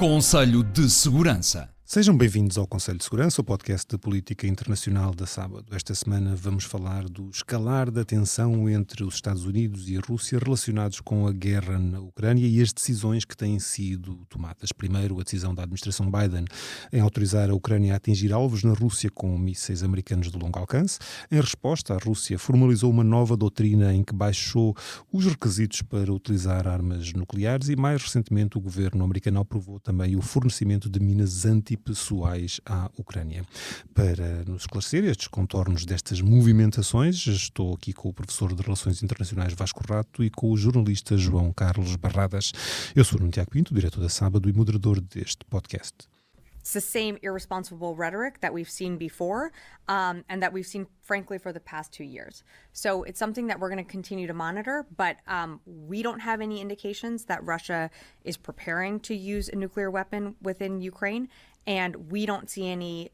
Conselho de Segurança. Sejam bem-vindos ao Conselho de Segurança, o podcast de política internacional da Sábado. Esta semana vamos falar do escalar da tensão entre os Estados Unidos e a Rússia relacionados com a guerra na Ucrânia e as decisões que têm sido tomadas. Primeiro, a decisão da administração Biden em autorizar a Ucrânia a atingir alvos na Rússia com mísseis americanos de longo alcance. Em resposta, a Rússia formalizou uma nova doutrina em que baixou os requisitos para utilizar armas nucleares e, mais recentemente, o governo americano aprovou também o fornecimento de minas antipessoais à Ucrânia. Para nos esclarecer estes contornos destas movimentações, estou aqui com o professor de Relações Internacionais Vasco Rato e com o jornalista João Carlos Barradas. Eu sou o Nuno Tiago Pinto, diretor da Sábado e moderador deste podcast. It's the same irresponsible rhetoric that we've seen before and that we've seen, frankly, for the past 2 years. So it's something that we're going to continue to monitor, but we don't have any indications that Russia is preparing to use a nuclear weapon within Ukraine, and we don't see any,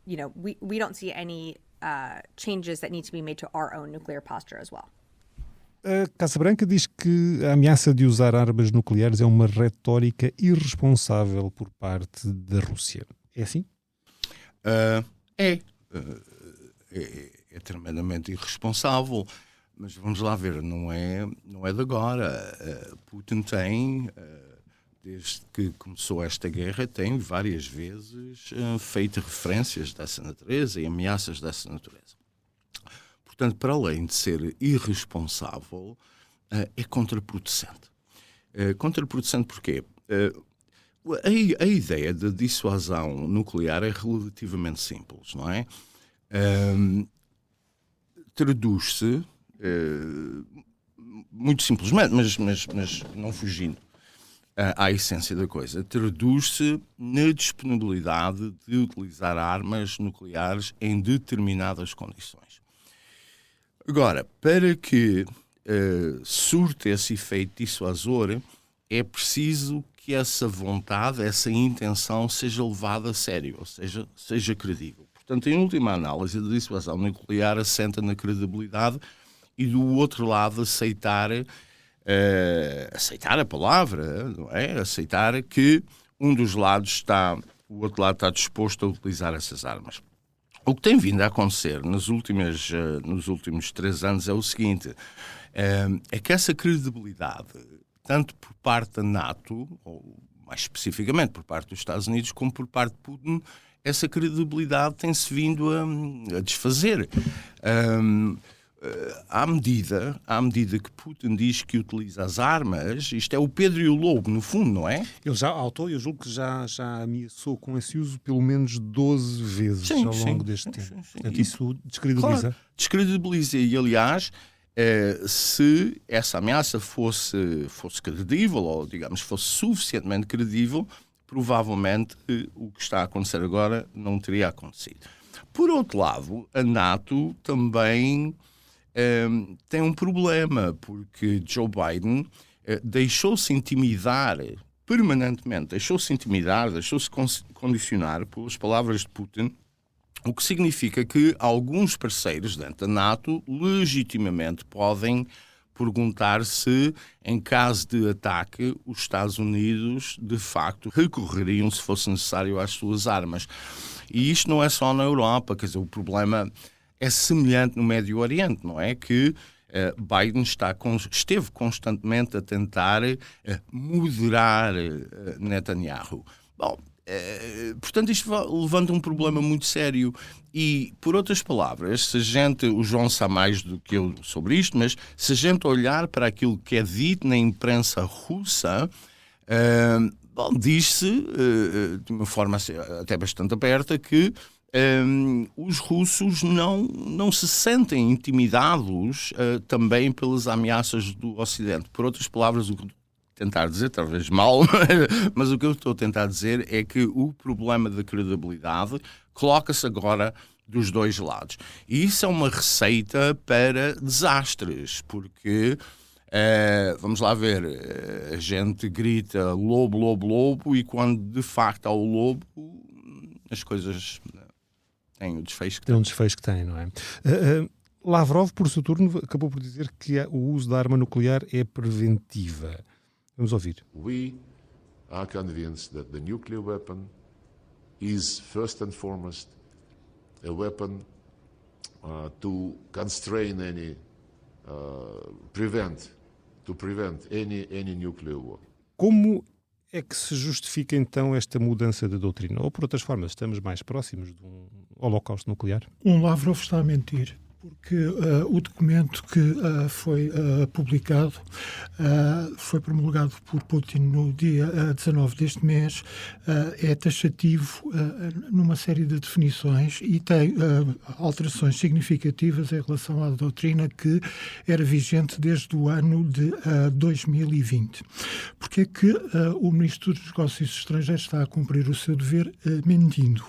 we don't see any changes that need to be made to our own nuclear posture as well. A Casa Branca diz que a ameaça de usar armas nucleares é uma retórica irresponsável por parte da Rússia. É assim? É tremendamente irresponsável, mas vamos lá ver, não é de agora. Putin tem, desde que começou esta guerra, tem várias vezes feito referências dessa natureza e ameaças dessa natureza. Portanto, para além de ser irresponsável, é contraproducente. Contraproducente porquê? A ideia de dissuasão nuclear é relativamente simples, não é? Traduz-se, muito simplesmente, mas não fugindo à essência da coisa, traduz-se na disponibilidade de utilizar armas nucleares em determinadas condições. Agora, para que surte esse efeito dissuasor, é preciso que essa vontade, essa intenção seja levada a sério, ou seja credível. Portanto, em última análise, a dissuasão nuclear assenta na credibilidade e, do outro lado, aceitar a palavra, não é? Aceitar que o outro lado está disposto a utilizar essas armas. O que tem vindo a acontecer nos últimos 3 anos é o seguinte, é que essa credibilidade, tanto por parte da NATO, ou mais especificamente por parte dos Estados Unidos, como por parte de Putin, essa credibilidade tem-se vindo a desfazer. À medida que Putin diz que utiliza as armas, isto é o Pedro e o Lobo, no fundo, não é? Ele já autou, eu julgo que já ameaçou com esse uso pelo menos 12 vezes ao longo deste tempo. Portanto, isso descredibiliza. Claro, descredibiliza. E, aliás, se essa ameaça fosse credível, ou, digamos, fosse suficientemente credível, provavelmente o que está a acontecer agora não teria acontecido. Por outro lado, a NATO também tem um problema, porque Joe Biden deixou-se intimidar permanentemente, deixou-se condicionar pelas palavras de Putin, o que significa que alguns parceiros dentro da NATO legitimamente podem perguntar se, em caso de ataque, os Estados Unidos de facto recorreriam, se fosse necessário, às suas armas. E isto não é só na Europa, quer dizer, o problema é semelhante no Médio Oriente, não é? Que Biden esteve constantemente a tentar moderar Netanyahu. Bom, portanto, isto levanta um problema muito sério. E, por outras palavras, o João sabe mais do que eu sobre isto, mas se a gente olhar para aquilo que é dito na imprensa russa, diz-se, de uma forma até bastante aberta, que os russos não se sentem intimidados também pelas ameaças do Ocidente. Por outras palavras, o que tentar dizer, talvez mal, mas o que eu estou a tentar dizer é que o problema da credibilidade coloca-se agora dos dois lados. E isso é uma receita para desastres, porque, vamos lá ver, a gente grita lobo, lobo, lobo, e quando de facto há o lobo, as coisas têm o desfecho que têm. Tem um desfecho que tem, não é? Lavrov, por seu turno, acabou por dizer que o uso da arma nuclear é preventiva. Vamos ouvir. We are convinced that the nuclear weapon is first and foremost a weapon to constrain any, prevent any nuclear war. Como é que se justifica então esta mudança de doutrina? Ou por outras formas, estamos mais próximos de um holocausto nuclear? Lavrov está a mentir, porque o documento que foi publicado foi promulgado por Putin no dia 19 deste mês, é taxativo numa série de definições e tem alterações significativas em relação à doutrina que era vigente desde o ano de 2020. Porque é que o Ministro dos Negócios Estrangeiros está a cumprir o seu dever mentindo?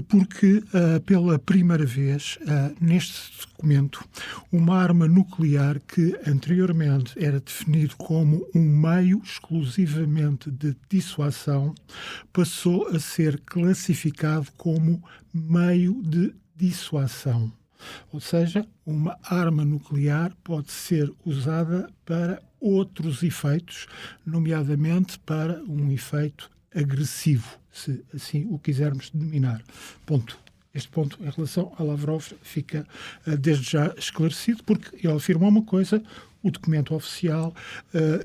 Porque pela primeira vez neste documento, uma arma nuclear que anteriormente era definido como um meio exclusivamente de dissuasão, passou a ser classificado como meio de dissuasão. Ou seja, uma arma nuclear pode ser usada para outros efeitos, nomeadamente para um efeito agressivo, se assim o quisermos denominar. Ponto. Este ponto, em relação a Lavrov, fica desde já esclarecido, porque ele afirma uma coisa, o documento oficial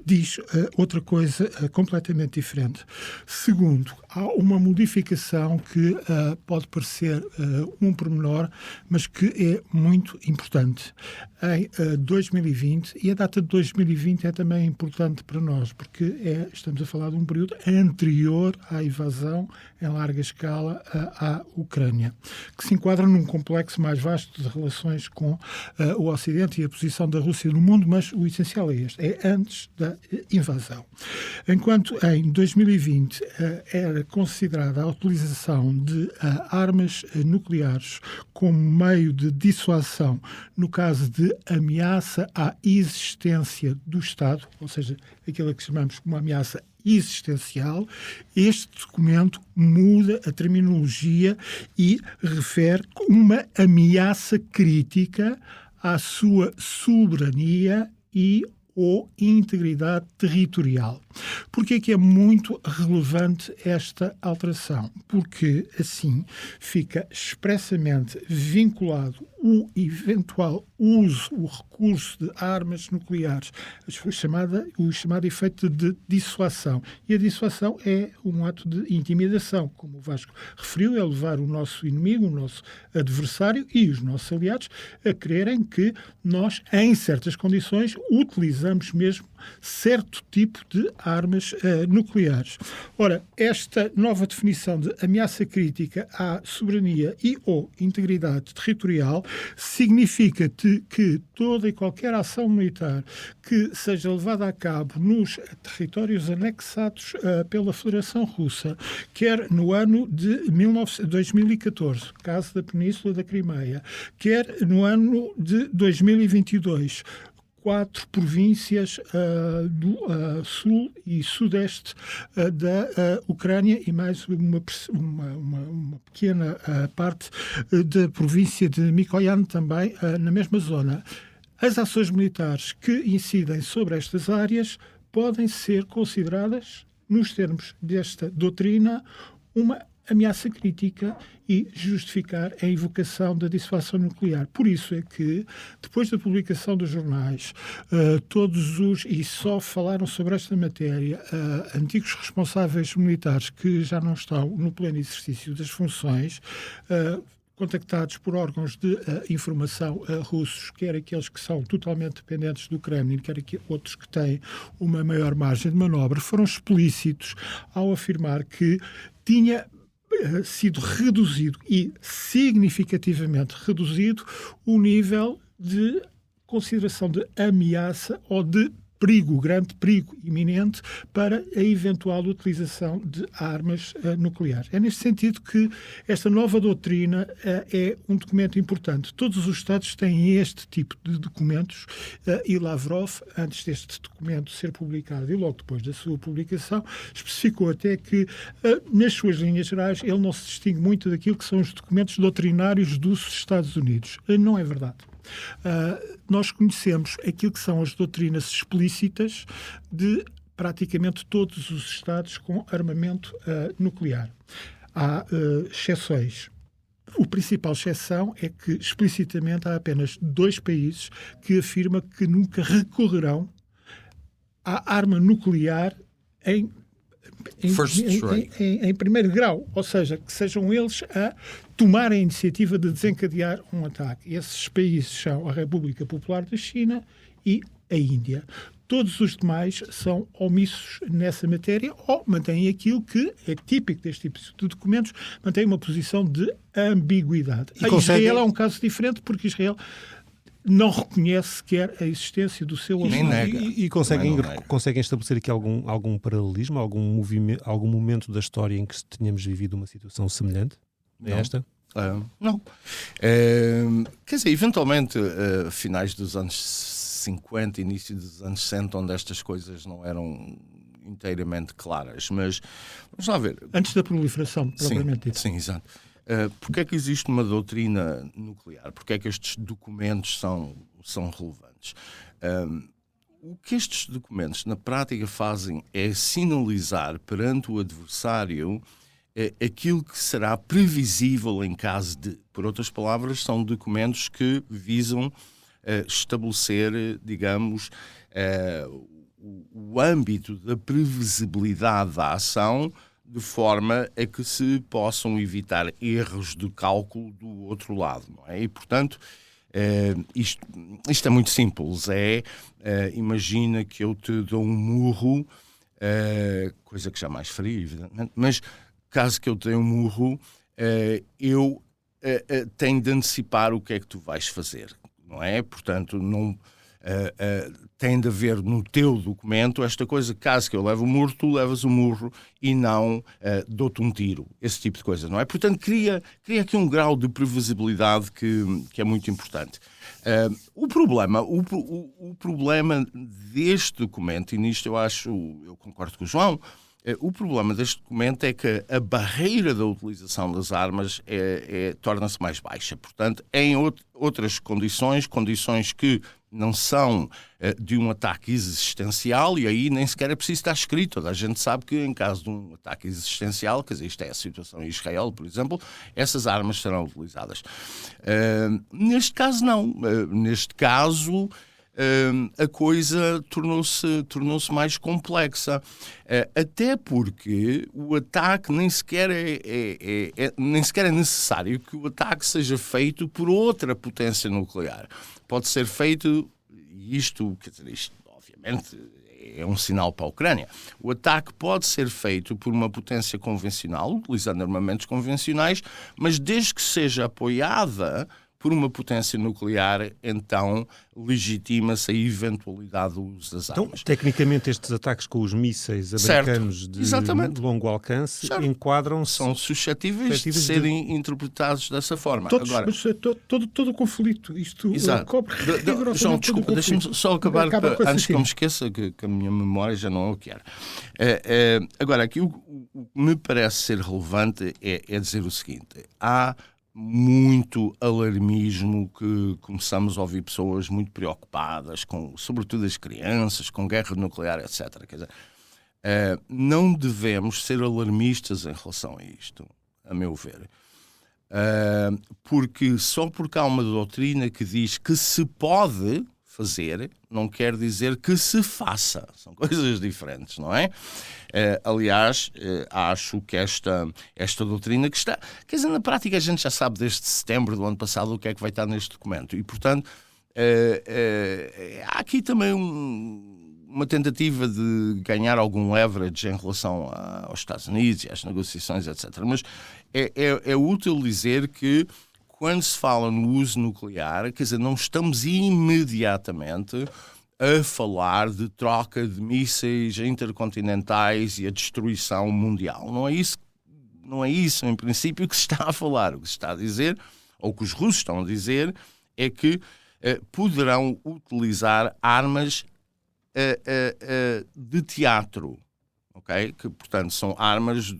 diz outra coisa completamente diferente. Segundo, há uma modificação que pode parecer um pormenor, mas que é muito importante. Em 2020, e a data de 2020 é também importante para nós, porque estamos a falar de um período anterior à invasão em larga escala à Ucrânia, que se enquadra num complexo mais vasto de relações com o Ocidente e a posição da Rússia no mundo, mas o essencial é este, é antes da invasão. Enquanto em 2020 era considerada a utilização de armas nucleares como meio de dissuasão no caso de ameaça à existência do Estado, ou seja, aquilo que chamamos como uma ameaça existencial, este documento muda a terminologia e refere uma ameaça crítica à sua soberania e ou integridade territorial. Porquê é que é muito relevante esta alteração? Porque assim fica expressamente vinculado o eventual uso, o recurso de armas nucleares, o chamado efeito de dissuasão. E a dissuasão é um ato de intimidação, como o Vasco referiu, é levar o nosso inimigo, o nosso adversário e os nossos aliados a crerem que nós, em certas condições, utilizamos mesmo certo tipo de armas nucleares. Ora, esta nova definição de ameaça crítica à soberania e ou integridade territorial significa que toda e qualquer ação militar que seja levada a cabo nos territórios anexados pela Federação Russa, quer no ano de 2014, caso da Península da Crimeia, quer no ano de 2022, 4 províncias do sul e sudeste da Ucrânia e mais uma pequena parte da província de Mikoyan também na mesma zona. As ações militares que incidem sobre estas áreas podem ser consideradas, nos termos desta doutrina, uma ameaça crítica e justificar a invocação da dissuasão nuclear. Por isso é que, depois da publicação dos jornais, e só falaram sobre esta matéria, antigos responsáveis militares que já não estão no pleno exercício das funções, contactados por órgãos de informação russos, quer aqueles que são totalmente dependentes do Kremlin, quer outros que têm uma maior margem de manobra, foram explícitos ao afirmar que tinha sido reduzido e significativamente reduzido o nível de consideração de ameaça ou de perigo, grande perigo iminente para a eventual utilização de armas nucleares. É neste sentido que esta nova doutrina é um documento importante. Todos os Estados têm este tipo de documentos e Lavrov, antes deste documento ser publicado e logo depois da sua publicação, especificou até que, nas suas linhas gerais, ele não se distingue muito daquilo que são os documentos doutrinários dos Estados Unidos. Não é verdade. Nós conhecemos aquilo que são as doutrinas explícitas de praticamente todos os Estados com armamento nuclear. Há exceções. A principal exceção é que, explicitamente, há apenas 2 países que afirmam que nunca recorrerão à arma nuclear em primeiro grau, ou seja, que sejam eles a tomar a iniciativa de desencadear um ataque. E esses países são a República Popular da China e a Índia. Todos os demais são omissos nessa matéria ou mantêm aquilo que é típico deste tipo de documentos, mantêm uma posição de ambiguidade. Israel é um caso diferente porque Israel não reconhece sequer a existência do seu nega. E conseguem estabelecer aqui algum paralelismo, algum momento da história em que tenhamos vivido uma situação semelhante a esta? Não. Quer dizer, eventualmente, finais dos anos 50, início dos anos 60, onde estas coisas não eram inteiramente claras. Mas, vamos lá ver. Antes da proliferação, propriamente dito. Sim, exato. Porque é que existe uma doutrina nuclear? Porque é que estes documentos são relevantes? O que estes documentos, na prática, fazem é sinalizar perante o adversário aquilo que será previsível em caso de. Por outras palavras, são documentos que visam estabelecer, digamos, o âmbito da previsibilidade da ação de forma a que se possam evitar erros de cálculo do outro lado, não é? E, portanto, isto é muito simples. Imagina que eu te dou um murro, coisa que jamais faria, evidentemente, mas caso que eu te dê um murro, eu tenho de antecipar o que é que tu vais fazer. Não é? Portanto, não tem de haver no teu documento esta coisa, caso que eu leve o murro, tu levas o murro e não dou-te um tiro. Esse tipo de coisa, não é? Portanto, cria aqui um grau de previsibilidade que é muito importante. O problema deste documento, e nisto eu concordo com o João, o problema deste documento é que a barreira da utilização das armas torna-se mais baixa. Portanto, em outras condições que não são de um ataque existencial, e aí nem sequer é preciso estar escrito. Toda a gente sabe que em caso de um ataque existencial, quer dizer, isto é a situação em Israel, por exemplo, essas armas serão utilizadas. Neste caso, não. Neste caso, a coisa tornou-se mais complexa. Até porque o ataque nem sequer é necessário que o ataque seja feito por outra potência nuclear. Pode ser feito, e isto obviamente é um sinal para a Ucrânia, o ataque pode ser feito por uma potência convencional, utilizando armamentos convencionais, mas desde que seja apoiada por uma potência nuclear, então legitima-se a eventualidade do uso das armas. Então, tecnicamente, estes ataques com os mísseis americanos de longo alcance enquadram-se... São suscetíveis de serem interpretados dessa forma. Agora, mas todo o conflito, isto cobre João, desculpa, deixa-me só acabar antes que eu me esqueça, que a minha memória já não é o que era. Agora, aqui o que me parece ser relevante é dizer o seguinte: há muito alarmismo que começamos a ouvir pessoas muito preocupadas, sobretudo as crianças, com guerra nuclear, etc. Quer dizer, não devemos ser alarmistas em relação a isto, a meu ver. Porque só porque há uma doutrina que diz que se pode fazer, não quer dizer que se faça. São coisas diferentes, não é? Aliás, acho que esta doutrina que está... Quer dizer, na prática a gente já sabe desde setembro do ano passado o que é que vai estar neste documento. E, portanto, há aqui também uma tentativa de ganhar algum leverage em relação aos Estados Unidos e às negociações, etc. Mas é útil dizer que quando se fala no uso nuclear, quer dizer, não estamos imediatamente a falar de troca de mísseis intercontinentais e a destruição mundial. Não é isso, em princípio, que se está a falar. O que se está a dizer, ou que os russos estão a dizer, é que poderão utilizar armas de teatro, ok? Que, portanto, são armas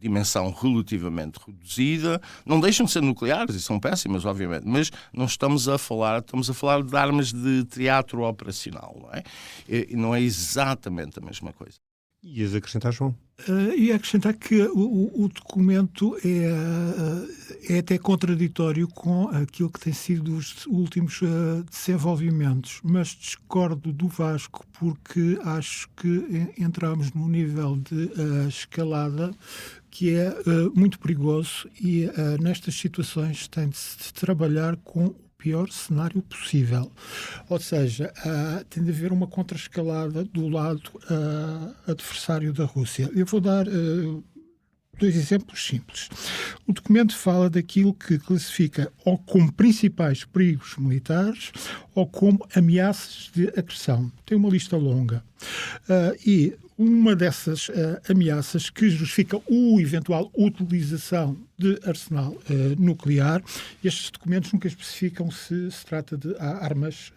dimensão relativamente reduzida, não deixam de ser nucleares e são péssimas, obviamente, mas não estamos a falar de armas de teatro operacional, não é? E não é exatamente a mesma coisa. Ias acrescentar, João? E acrescentar que o documento é até contraditório com aquilo que tem sido os últimos desenvolvimentos, mas discordo do Vasco porque acho que entramos num nível de escalada que é muito perigoso e nestas situações tem de se trabalhar com o pior cenário possível. Ou seja, tem de haver uma contra-escalada do lado adversário da Rússia. Eu vou dar 2 exemplos simples. O documento fala daquilo que classifica ou como principais perigos militares ou como ameaças de agressão. Tem uma lista longa. E uma dessas ameaças que justifica a eventual utilização de arsenal nuclear, estes documentos nunca especificam se trata de armas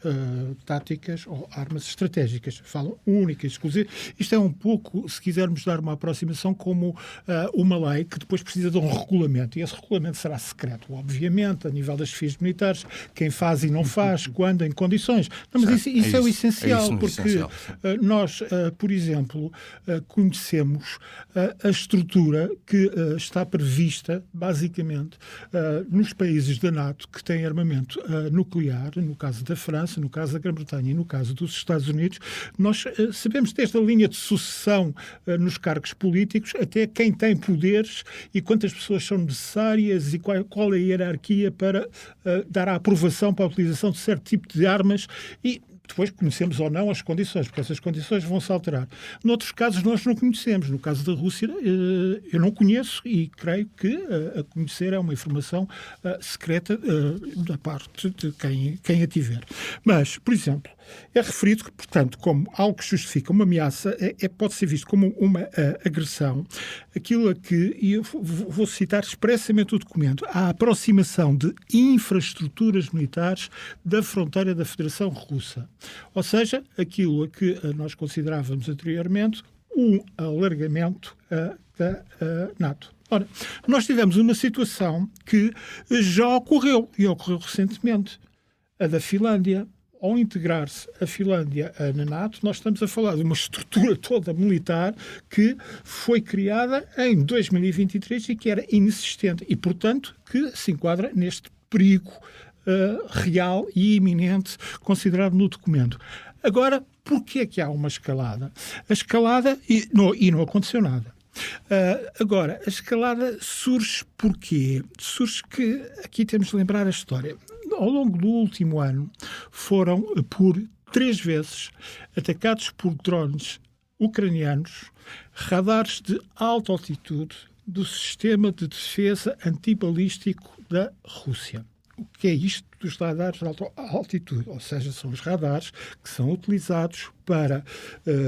táticas ou armas estratégicas. Falam única e exclusiva. Isto é um pouco, se quisermos dar uma aproximação, como uma lei que depois precisa de um regulamento. E esse regulamento será secreto, obviamente, a nível das chefias militares, quem faz e não faz, quando, em condições. Não, mas isso é o essencial, porque nós, por exemplo, conhecemos a estrutura que está prevista, basicamente, nos países da NATO que têm armamento nuclear, no caso da França, no caso da Grã-Bretanha e no caso dos Estados Unidos. Nós sabemos desde a linha de sucessão nos cargos políticos até quem tem poderes e quantas pessoas são necessárias e qual é a hierarquia para dar a aprovação para a utilização de certo tipo de armas e depois conhecemos ou não as condições, porque essas condições vão se alterar. Noutros casos nós não conhecemos. No caso da Rússia eu não conheço e creio que a conhecer é uma informação secreta da parte de quem a tiver. Mas, por exemplo, é referido que, portanto, como algo que justifica uma ameaça, pode ser visto como uma agressão. Aquilo a que, e eu vou citar expressamente o documento, a aproximação de infraestruturas militares da fronteira da Federação Russa. Ou seja, aquilo a que nós considerávamos anteriormente um alargamento da NATO. Ora, nós tivemos uma situação que já ocorreu, e ocorreu recentemente, a da Finlândia. Ao integrar-se a Finlândia na NATO, nós estamos a falar de uma estrutura toda militar que foi criada em 2023 e que era inexistente e, portanto, que se enquadra neste perigo real e iminente considerado no documento. Agora, porquê é que há uma escalada? A escalada, e não aconteceu nada. Agora, a escalada surge porquê? Surge que, aqui temos de lembrar a história. Ao longo do último ano, foram por 3 vezes atacados por drones ucranianos, radares de alta altitude do sistema de defesa antibalístico da Rússia. O que é isto dos radares de alta altitude? Ou seja, são os radares que são utilizados para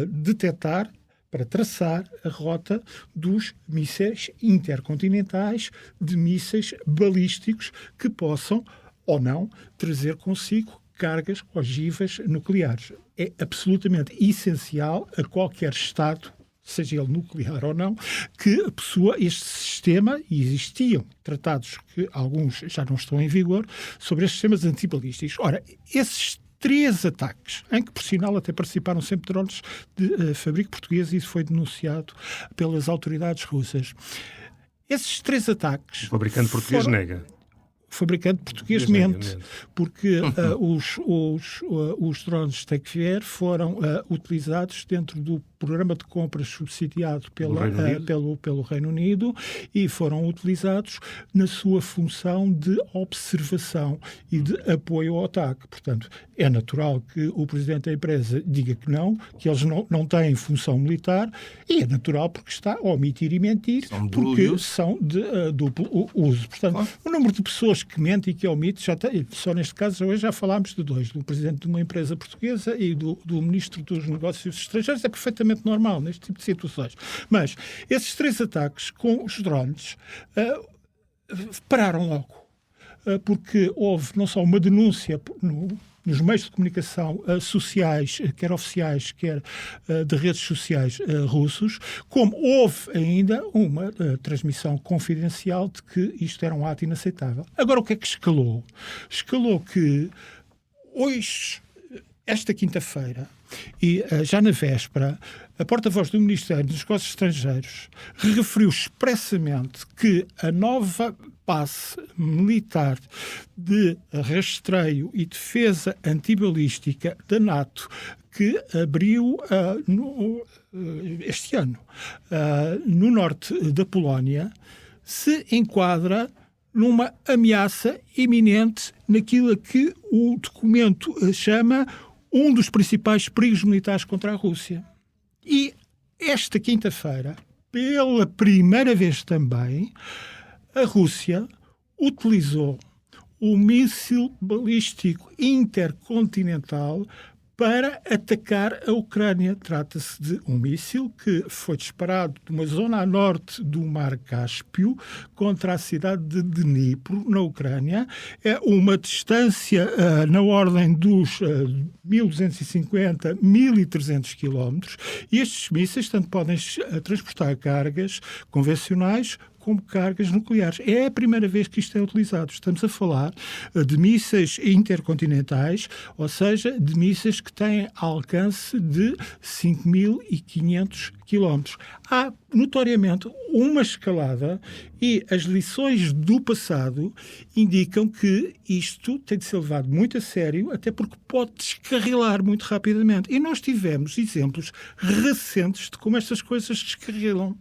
detectar, para traçar a rota dos mísseis intercontinentais, de mísseis balísticos que possam ou não trazer consigo cargas ogivas nucleares. É absolutamente essencial a qualquer Estado, seja ele nuclear ou não, que possua este sistema, e existiam tratados que alguns já não estão em vigor, sobre estes sistemas antibalísticos. Ora, esses 3 ataques, em que, por sinal, até participaram sempre drones de fabrico português, e isso foi denunciado pelas autoridades russas. Esses 3 ataques... O fabricante português nega. O fabricante português mente, porque os drones Tecvier foram utilizados dentro do programa de compras subsidiado pelo Reino Unido e foram utilizados na sua função de observação e de apoio ao ataque. Portanto, é natural que o presidente da empresa diga que eles não têm função militar, e é natural porque está a omitir e mentir, porque são de duplo uso. Portanto, o número de pessoas que mente e que omite, só neste caso hoje já falámos de 2, do presidente de uma empresa portuguesa e do ministro dos negócios estrangeiros. É perfeitamente normal neste tipo de situações. Mas esses 3 ataques com os drones pararam logo, porque houve não só uma denúncia nos meios de comunicação sociais, quer oficiais, quer de redes sociais russos, como houve ainda uma transmissão confidencial de que isto era um ato inaceitável. Agora, o que é que escalou? Escalou que hoje, esta quinta-feira, e já na véspera, a porta-voz do Ministério dos Negócios Estrangeiros referiu expressamente que a nova passe militar de rastreio e defesa antibalística da NATO, que abriu este ano no norte da Polónia, se enquadra numa ameaça iminente naquilo que o documento chama um dos principais perigos militares contra a Rússia. E esta quinta-feira, pela primeira vez também, a Rússia utilizou o míssil balístico intercontinental para atacar a Ucrânia. Trata-se de um míssil que foi disparado de uma zona a norte do Mar Cáspio contra a cidade de Dnipro, na Ucrânia. É uma distância na ordem dos 1.250, 1.300 quilómetros. E estes mísseis tanto podem transportar cargas convencionais como cargas nucleares. É a primeira vez que isto é utilizado. Estamos a falar de mísseis intercontinentais, ou seja, de mísseis que têm alcance de 5.500 quilómetros. Há, notoriamente, uma escalada e as lições do passado indicam que isto tem de ser levado muito a sério, até porque pode descarrilar muito rapidamente. E nós tivemos exemplos recentes de como estas coisas descarrilam.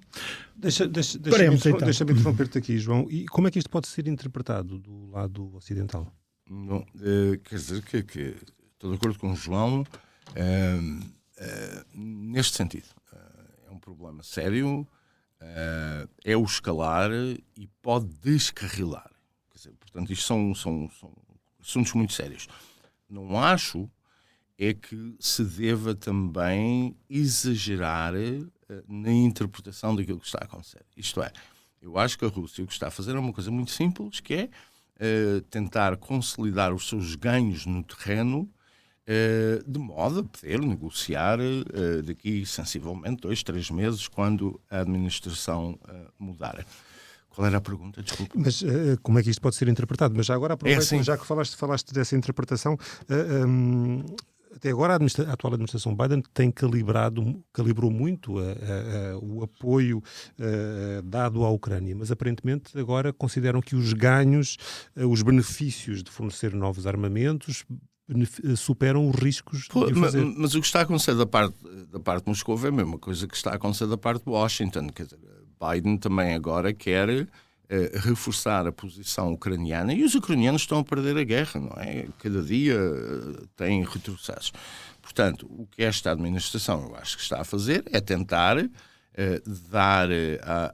Deixa-me interromper-te aqui, João. E como é que isto pode ser interpretado do lado ocidental? Não, quer dizer que estou de acordo com o João neste sentido. É um problema sério, é o escalar e pode descarrilar. Quer dizer, portanto, isto são assuntos muito sérios. Não acho é que se deva também exagerar na interpretação daquilo que está a acontecer. Isto é, eu acho que a Rússia o que está a fazer é uma coisa muito simples, que é tentar consolidar os seus ganhos no terreno de modo a poder negociar daqui sensivelmente 2-3 meses, quando a administração mudar. Qual era a pergunta? Desculpa. Mas como é que isto pode ser interpretado? Mas já agora, aproveito, já que falaste dessa interpretação, até agora a atual administração Biden calibrou muito o apoio dado à Ucrânia, mas aparentemente agora consideram que os ganhos, os benefícios de fornecer novos armamentos superam os riscos de o fazer. Mas o que está a acontecer da parte de Moscou é a mesma coisa que está a acontecer da parte de Washington. Quer dizer, Biden também agora quer reforçar a posição ucraniana, e os ucranianos estão a perder a guerra, não é? Cada dia têm retrocessos. Portanto, o que esta administração, eu acho que está a fazer é tentar dar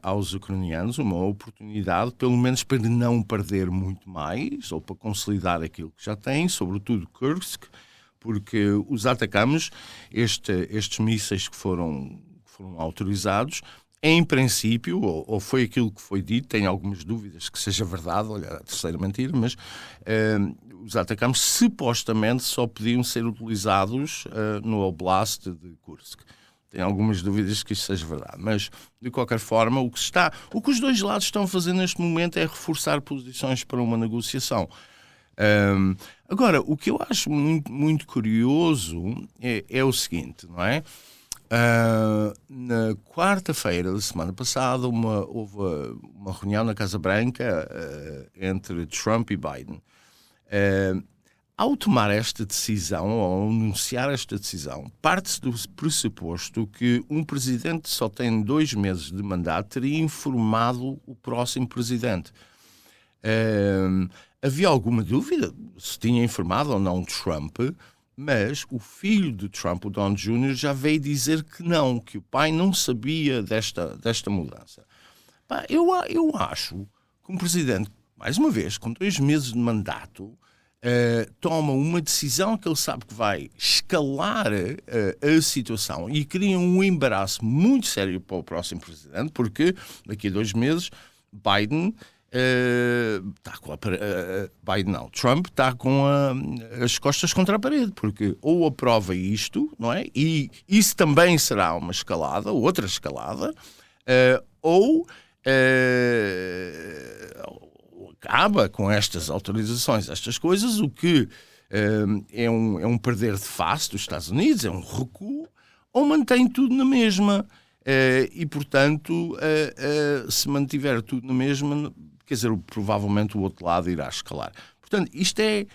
aos ucranianos uma oportunidade, pelo menos para não perder muito mais, ou para consolidar aquilo que já têm, sobretudo Kursk, porque os atacamos, estes mísseis que foram autorizados, em princípio, ou foi aquilo que foi dito, tenho algumas dúvidas que seja verdade, olha, a terceira mentira, mas os atacamos supostamente só podiam ser utilizados no Oblast de Kursk. Tenho algumas dúvidas que isso seja verdade, mas de qualquer forma o que os dois lados estão a fazer neste momento é reforçar posições para uma negociação. Agora, o que eu acho muito, muito curioso é o seguinte, não é? Na quarta-feira da semana passada houve uma reunião na Casa Branca entre Trump e Biden. Ao tomar esta decisão, ou ao anunciar esta decisão, parte-se do pressuposto que um presidente só tem 2 meses de mandato teria informado o próximo presidente. Havia alguma dúvida se tinha informado ou não Trump, mas o filho de Trump, o Don Jr., já veio dizer que não, que o pai não sabia desta mudança. Eu acho que um presidente, mais uma vez, com 2 meses de mandato, toma uma decisão que ele sabe que vai escalar a situação e cria um embaraço muito sério para o próximo presidente, porque daqui a 2 meses Biden Trump está com as costas contra a parede, porque ou aprova isto, não é? E isso também será uma escalada, outra escalada, ou acaba com estas autorizações, estas coisas, o que é um perder de face dos Estados Unidos, é um recuo, ou mantém tudo na mesma. E, portanto, se mantiver tudo na mesma, quer dizer, provavelmente o outro lado irá escalar. Portanto, isto é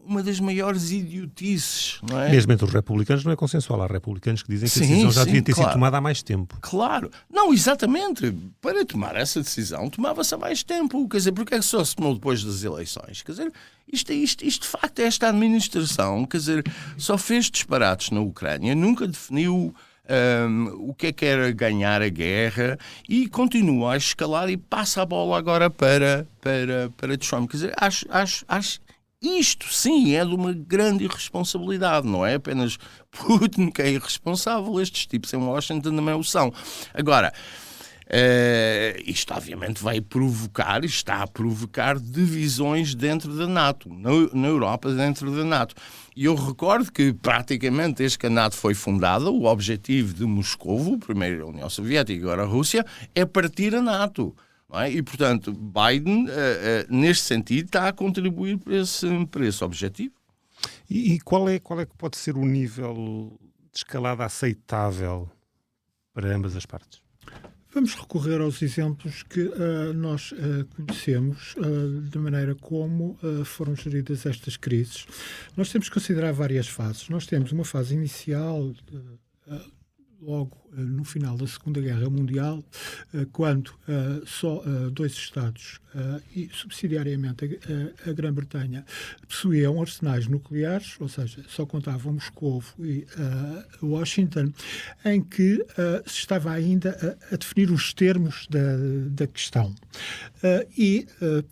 uma das maiores idiotices, não é? Mesmo entre os republicanos não é consensual. Há republicanos que dizem que a decisão já devia ter sido tomada há mais tempo. Claro. Não, exatamente. Para tomar essa decisão, tomava-se há mais tempo. Quer dizer, porque é que só se tomou depois das eleições? Quer dizer, isto de facto, esta administração, quer dizer, só fez disparates na Ucrânia, nunca definiu o que era ganhar a guerra e continua a escalar e passa a bola agora para Trump. Quer dizer, acho isto sim é de uma grande irresponsabilidade, não é apenas Putin que é irresponsável, estes tipos em Washington também o são. Agora, isto obviamente está a provocar divisões dentro da NATO, na Europa dentro da NATO. E eu recordo que praticamente desde que a NATO foi fundada, o objetivo de Moscovo, primeiro a União Soviética e agora a Rússia, é partir a NATO. Não é? E, portanto, Biden, neste sentido, está a contribuir para esse objetivo. E qual é que pode ser o nível de escalada aceitável para ambas as partes? Vamos recorrer aos exemplos que nós conhecemos da maneira como foram geridas estas crises. Nós temos que considerar várias fases. Nós temos uma fase inicial, logo no final da Segunda Guerra Mundial, quando só dois Estados e subsidiariamente a Grã-Bretanha possuíam arsenais nucleares, ou seja, só contavam Moscovo e Washington, em que se estava ainda a definir os termos da questão. E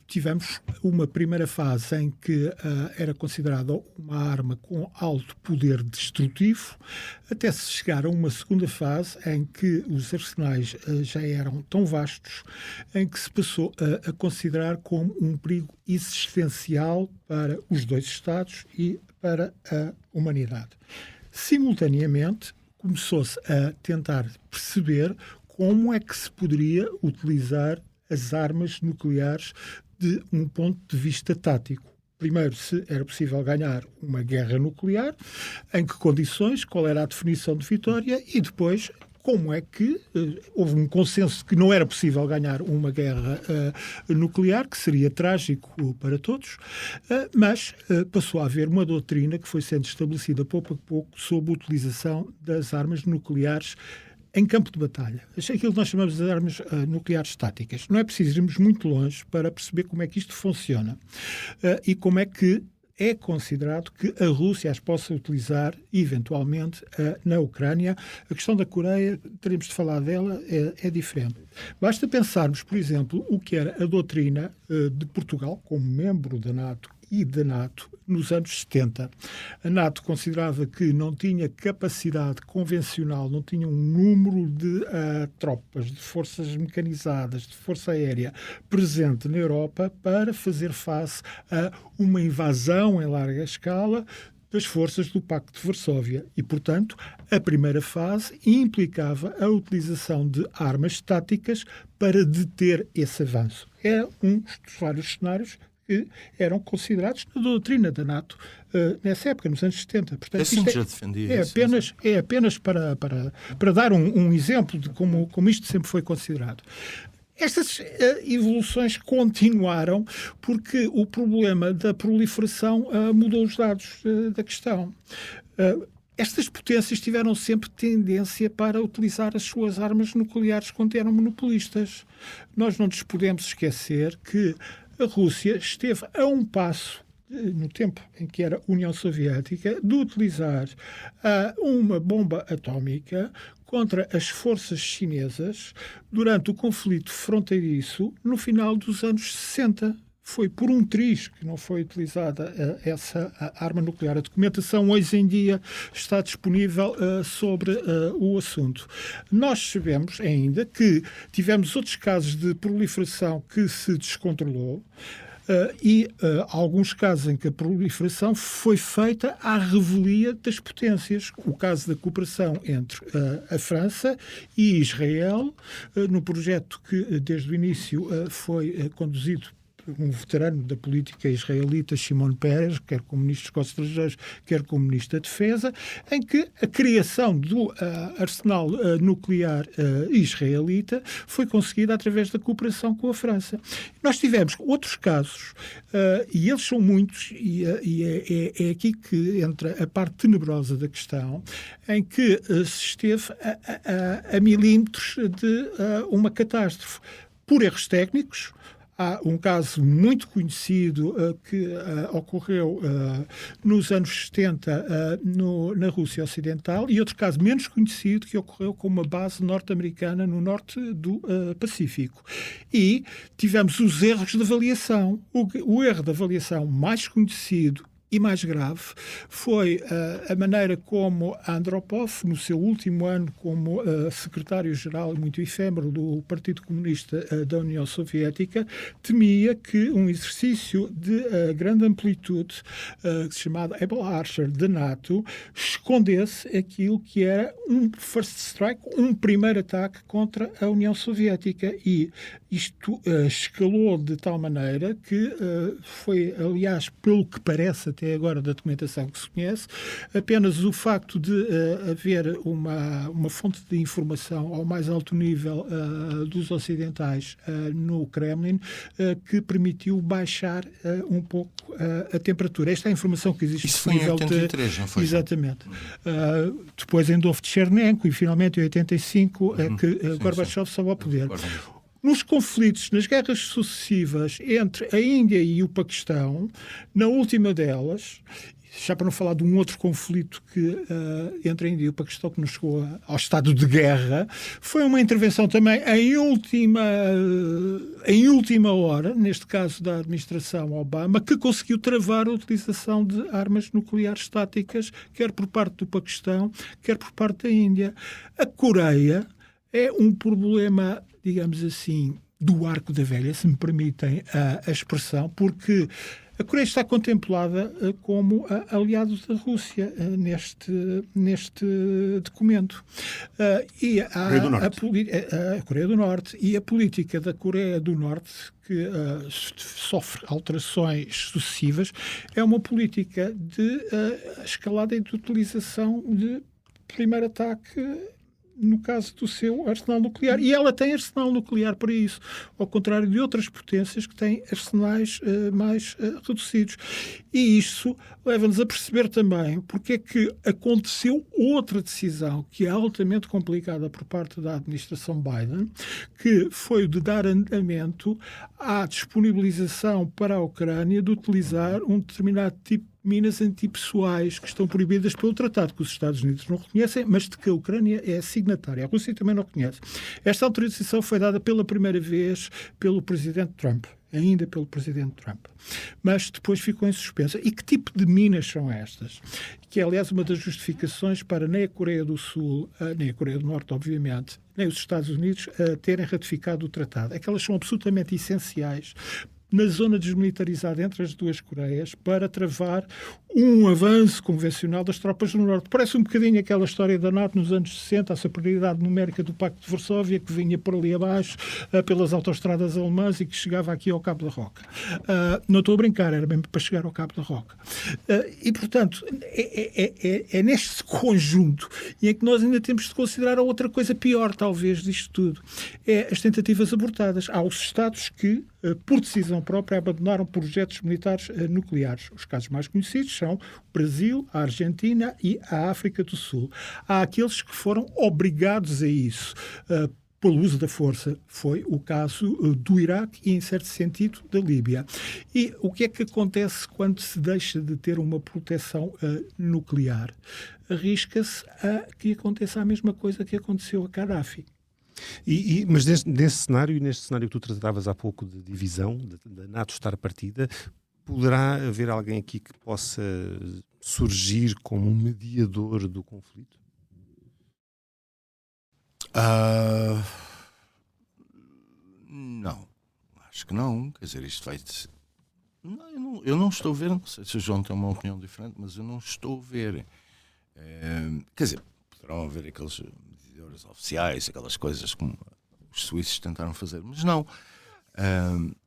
tivemos uma primeira fase em que era considerada uma arma com alto poder destrutivo, até se chegar a uma segunda fase em que os arsenais já eram tão vastos, em que se passou a considerar como um perigo existencial para os dois Estados e para a humanidade. Simultaneamente, começou-se a tentar perceber como é que se poderia utilizar as armas nucleares de um ponto de vista tático. Primeiro, se era possível ganhar uma guerra nuclear, em que condições, qual era a definição de vitória, e depois como é que houve um consenso que não era possível ganhar uma guerra nuclear, que seria trágico para todos, mas passou a haver uma doutrina que foi sendo estabelecida pouco a pouco sobre a utilização das armas nucleares em campo de batalha. Aquilo que nós chamamos de armas nucleares táticas. Não é preciso irmos muito longe para perceber como é que isto funciona e como é que é considerado que a Rússia as possa utilizar, eventualmente, na Ucrânia. A questão da Coreia, teremos de falar dela, é diferente. Basta pensarmos, por exemplo, o que era a doutrina de Portugal, como membro da NATO e da NATO, nos anos 70. A NATO considerava que não tinha capacidade convencional, não tinha um número de tropas, de forças mecanizadas, de força aérea presente na Europa para fazer face a uma invasão em larga escala das forças do Pacto de Varsóvia. E, portanto, a primeira fase implicava a utilização de armas táticas para deter esse avanço. É um dos vários cenários que eram considerados na doutrina da NATO nessa época, nos anos 70. Portanto, é apenas para dar um exemplo de como isto sempre foi considerado. Estas evoluções continuaram porque o problema da proliferação mudou os dados da questão. Estas potências tiveram sempre tendência para utilizar as suas armas nucleares quando eram monopolistas. Nós não nos podemos esquecer que a Rússia esteve a um passo, no tempo em que era União Soviética, de utilizar uma bomba atómica contra as forças chinesas durante o conflito fronteiriço no final dos anos 60. foi por um triz que não foi utilizada essa arma nuclear. A documentação hoje em dia está disponível sobre o assunto. Nós sabemos ainda que tivemos outros casos de proliferação que se descontrolou, e alguns casos em que a proliferação foi feita à revelia das potências. O caso da cooperação entre a França e Israel, no projeto que desde o início foi conduzido um veterano da política israelita, Shimon Peres, quer como Ministro dos Negócios Estrangeiros, quer como Ministro da Defesa, em que a criação do arsenal nuclear israelita foi conseguida através da cooperação com a França. Nós tivemos outros casos, e eles são muitos, e é aqui que entra a parte tenebrosa da questão, em que se esteve a milímetros de uma catástrofe por erros técnicos. Há um caso muito conhecido que ocorreu nos anos 70 na Rússia Ocidental, e outro caso menos conhecido que ocorreu com uma base norte-americana no norte do Pacífico. E tivemos os erros de avaliação. O erro de avaliação mais conhecido e mais grave foi a maneira como Andropov, no seu último ano como secretário-geral muito efêmero do Partido Comunista da União Soviética, temia que um exercício de grande amplitude, chamado Able Archer da NATO, escondesse aquilo que era um first strike, um primeiro ataque contra a União Soviética. E isto escalou de tal maneira que foi, aliás, pelo que parece até agora da documentação que se conhece, apenas o facto de haver uma fonte de informação ao mais alto nível dos ocidentais no Kremlin que permitiu baixar um pouco a temperatura. Esta é a informação que existe disponível. Isso foi em 83, não foi? Exatamente. Depois em Dovtchernenko e finalmente em 85 que Gorbachev sobe ao poder. Nos conflitos, nas guerras sucessivas entre a Índia e o Paquistão, na última delas, já para não falar de um outro conflito que entre a Índia e o Paquistão que nos chegou ao estado de guerra, foi uma intervenção também em última hora, neste caso da administração Obama, que conseguiu travar a utilização de armas nucleares estáticas, quer por parte do Paquistão, quer por parte da Índia. A Coreia é um problema, digamos assim, do arco da velha, se me permitem a expressão, porque a Coreia está contemplada como aliado da Rússia neste documento. E a Coreia do Norte. E a política da Coreia do Norte, que sofre alterações sucessivas, é uma política de escalada e de utilização de primeiro ataque no caso do seu arsenal nuclear. E ela tem arsenal nuclear para isso, ao contrário de outras potências que têm arsenais mais reduzidos. E isso leva-nos a perceber também porque é que aconteceu outra decisão que é altamente complicada por parte da administração Biden, que foi o de dar andamento à disponibilização para a Ucrânia de utilizar um determinado tipo de minas antipessoais que estão proibidas pelo tratado que os Estados Unidos não reconhecem, mas de que a Ucrânia é signatária. A Rússia também não reconhece. Esta autorização foi dada pela primeira vez pelo Presidente Trump. Ainda pelo Presidente Trump. Mas depois ficou em suspensa. E que tipo de minas são estas? Que é, aliás, uma das justificações para nem a Coreia do Sul, nem a Coreia do Norte, obviamente, nem os Estados Unidos terem ratificado o tratado. É que elas são absolutamente essenciais na zona desmilitarizada entre as duas Coreias para travar um avanço convencional das tropas do Norte. Parece um bocadinho aquela história da NATO nos anos 60, a superioridade numérica do Pacto de Varsóvia, que vinha por ali abaixo pelas autoestradas alemãs e que chegava aqui ao Cabo da Roca. Não estou a brincar, era mesmo para chegar ao Cabo da Roca. E, portanto, é neste conjunto e em que nós ainda temos de considerar a outra coisa pior, talvez, disto tudo. É as tentativas abortadas. Há os Estados que, por decisão própria, abandonaram projetos militares nucleares. Os casos mais conhecidos são o Brasil, a Argentina e a África do Sul. Há aqueles que foram obrigados a isso pelo uso da força. Foi o caso do Iraque e, em certo sentido, da Líbia. E o que é que acontece quando se deixa de ter uma proteção nuclear? Arrisca-se a que aconteça a mesma coisa que aconteceu a Gaddafi. Mas nesse cenário, e neste cenário que tu tratavas há pouco de divisão, da NATO estar partida, poderá haver alguém aqui que possa surgir como um mediador do conflito? Não, acho que não. Quer dizer, isto vai... eu não estou a ver, não sei se o João tem uma opinião diferente, mas eu não estou a ver. Quer dizer, poderão haver aqueles mediadores oficiais, aquelas coisas como os suíços tentaram fazer, mas não.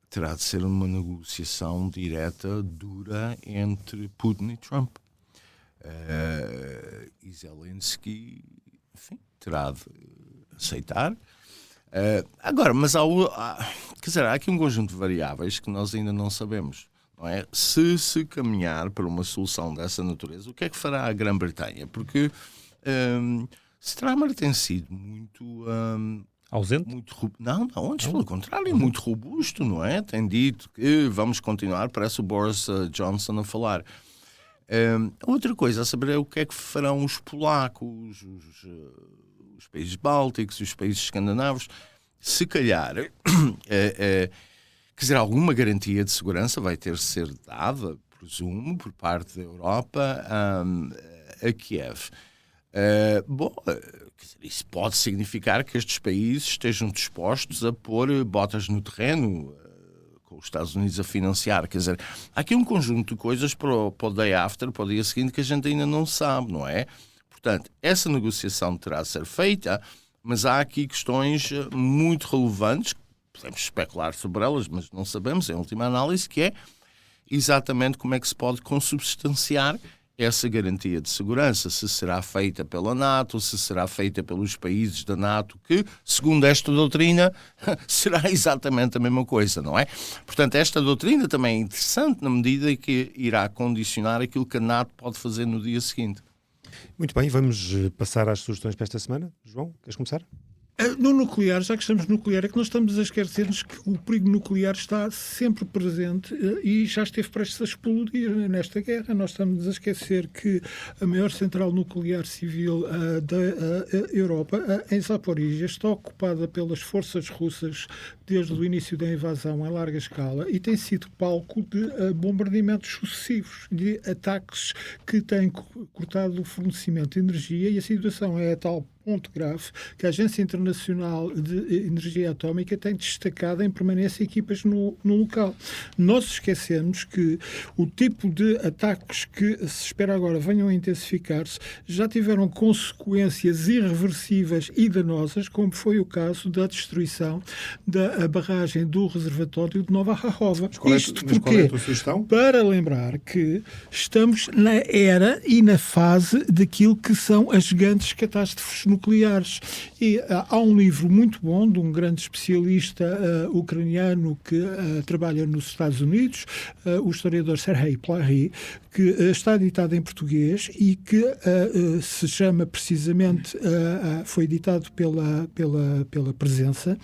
Terá de ser uma negociação direta, dura, entre Putin e Trump. E Zelensky, enfim, terá de aceitar. Agora, mas quer dizer, há aqui um conjunto de variáveis que nós ainda não sabemos. Não é? Se caminhar para uma solução dessa natureza, o que é que fará a Grã-Bretanha? Porque Starmer tem sido muito... ausente? Não, antes pelo contrário, muito robusto, não é? Tem dito que vamos continuar, parece o Boris Johnson a falar. Outra coisa a saber é o que é que farão os polacos, os países bálticos, os países escandinavos. Se calhar, quer dizer, alguma garantia de segurança vai ter de ser dada, presumo, por parte da Europa a Kiev. Isso pode significar que estes países estejam dispostos a pôr botas no terreno, com os Estados Unidos a financiar. Quer dizer, há aqui um conjunto de coisas para o day after, para o dia seguinte, que a gente ainda não sabe, não é? Portanto, essa negociação terá de ser feita, mas há aqui questões muito relevantes, podemos especular sobre elas, mas não sabemos, em última análise, que é exatamente como é que se pode consubstanciar essa garantia de segurança, se será feita pela NATO, se será feita pelos países da NATO, que, segundo esta doutrina, será exatamente a mesma coisa, não é? Portanto, esta doutrina também é interessante na medida em que irá condicionar aquilo que a NATO pode fazer no dia seguinte. Muito bem, vamos passar às sugestões para esta semana. João, queres começar? No nuclear, já que estamos no nuclear, é que nós estamos a esquecer-nos que o perigo nuclear está sempre presente e já esteve prestes a explodir nesta guerra. Nós estamos a esquecer que a maior central nuclear civil da Europa, em Zaporizhia, está ocupada pelas forças russas desde o início da invasão em larga escala e tem sido palco de bombardeamentos sucessivos, de ataques que têm cortado o fornecimento de energia, e a situação é a tal ponto grave que a Agência Internacional de Energia Atómica tem destacado em permanência equipas no local. Nós esquecemos que o tipo de ataques que se espera agora venham a intensificar-se já tiveram consequências irreversíveis e danosas, como foi o caso da destruição da barragem do reservatório de Nova Kakhovka. Isto porquê? Qual é a tua sugestão? Para lembrar que estamos na era e na fase daquilo que são as grandes catástrofes nucleares. E há um livro muito bom de um grande especialista ucraniano que trabalha nos Estados Unidos, o historiador Sergei Plahry, que está editado em português e que se chama precisamente, foi editado pela Presença,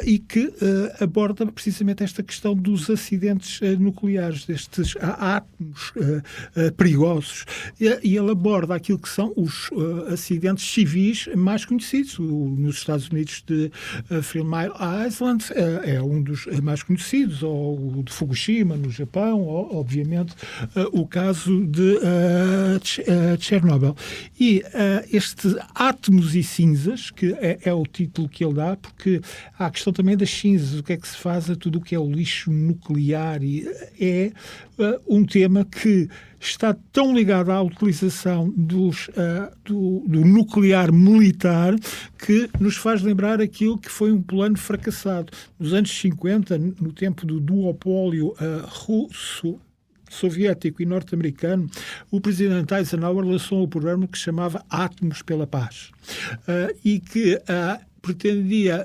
e que aborda precisamente esta questão dos acidentes nucleares, destes átomos perigosos. E ele aborda aquilo que são os acidentes civis mais conhecidos. Nos Estados Unidos de Three Mile Island é um dos mais conhecidos, ou o de Fukushima, no Japão, ou, obviamente, o caso de Chernobyl. E este Átomos e Cinzas, que é o título que ele dá, porque há a questão também das cinzas, o que é que se faz a tudo o que é o lixo nuclear, e é um tema que está tão ligado à utilização do nuclear militar que nos faz lembrar aquilo que foi um plano fracassado. Nos anos 50, no tempo do duopólio russo, soviético e norte-americano, o presidente Eisenhower lançou um programa que se chamava Átomos pela Paz, e que pretendia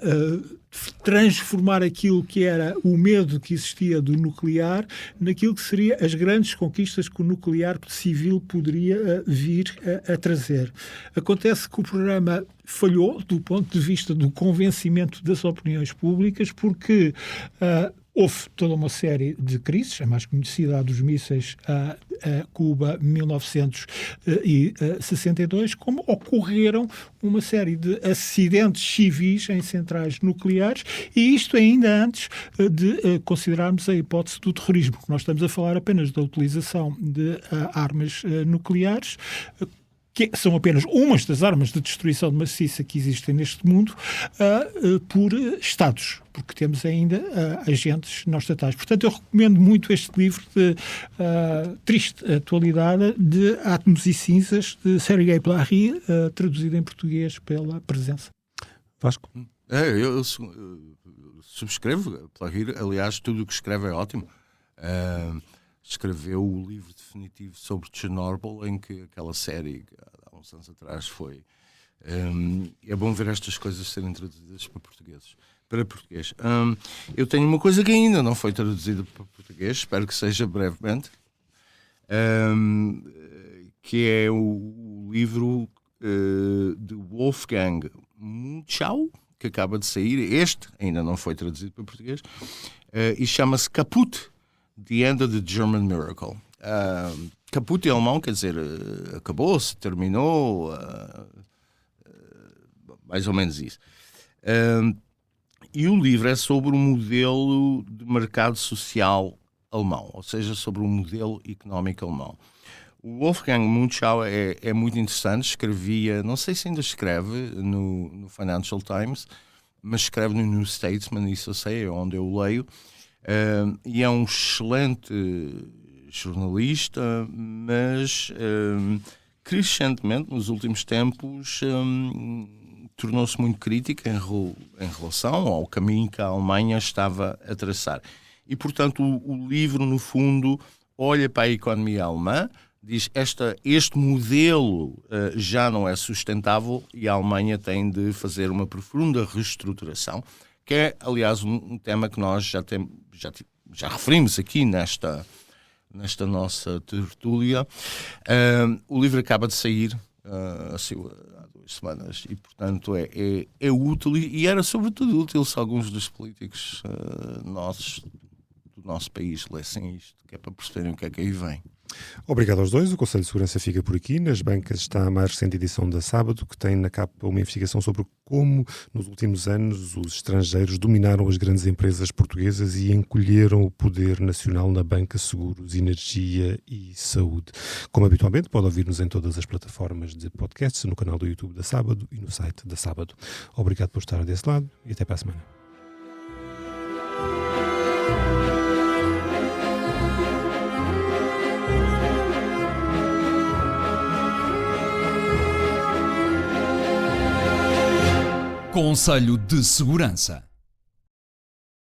transformar aquilo que era o medo que existia do nuclear naquilo que seria as grandes conquistas que o nuclear civil poderia vir a trazer. Acontece que o programa falhou do ponto de vista do convencimento das opiniões públicas, porque houve toda uma série de crises, a mais conhecida dos mísseis a Cuba 1962, como ocorreram uma série de acidentes civis em centrais nucleares, e isto ainda antes de considerarmos a hipótese do terrorismo. Nós estamos a falar apenas da utilização de armas nucleares, que são apenas umas das armas de destruição maciça que existem neste mundo, por Estados, porque temos ainda agentes não estatais. Portanto, eu recomendo muito este livro de triste atualidade, de Átomos e Cinzas, de Sergei Plahir, traduzido em português pela Presença. Vasco? Eu subscrevo. Plahir, aliás, tudo o que escreve é ótimo. Escreveu o livro definitivo sobre Chernobyl, em que aquela série há uns anos atrás foi. É bom ver estas coisas serem traduzidas para português. Eu tenho uma coisa que ainda não foi traduzida para português, espero que seja brevemente, que é o livro de Wolfgang Munchau, que acaba de sair. Este ainda não foi traduzido para português, e chama-se Kaputt, The End of the German Miracle. Kaputt em alemão quer dizer acabou-se, terminou, mais ou menos isso. E o livro é sobre o modelo de mercado social alemão, ou seja, sobre o modelo económico alemão. O Wolfgang Munchau é muito interessante, escrevia, não sei se ainda escreve no Financial Times, mas escreve no New Statesman, isso eu sei, é onde eu leio. E é um excelente jornalista, mas crescentemente nos últimos tempos tornou-se muito crítico em relação ao caminho que a Alemanha estava a traçar. E, portanto, o livro, no fundo, olha para a economia alemã, diz este modelo já não é sustentável e a Alemanha tem de fazer uma profunda reestruturação, que é, aliás, um tema que nós já referimos aqui nesta nossa tertúlia. O livro acaba de sair há 2 semanas e, portanto, é útil e era, sobretudo, útil se alguns dos políticos nossos do nosso país lessem isto, que é para perceberem o que é que aí vem. Obrigado aos dois. O Conselho de Segurança fica por aqui. Nas bancas está a mais recente edição da Sábado, que tem na capa uma investigação sobre como, nos últimos anos, os estrangeiros dominaram as grandes empresas portuguesas e encolheram o poder nacional na banca, seguros, energia e saúde. Como habitualmente, pode ouvir-nos em todas as plataformas de podcasts, no canal do YouTube da Sábado e no site da Sábado. Obrigado por estar desse lado e até para a semana. Conselho de Segurança.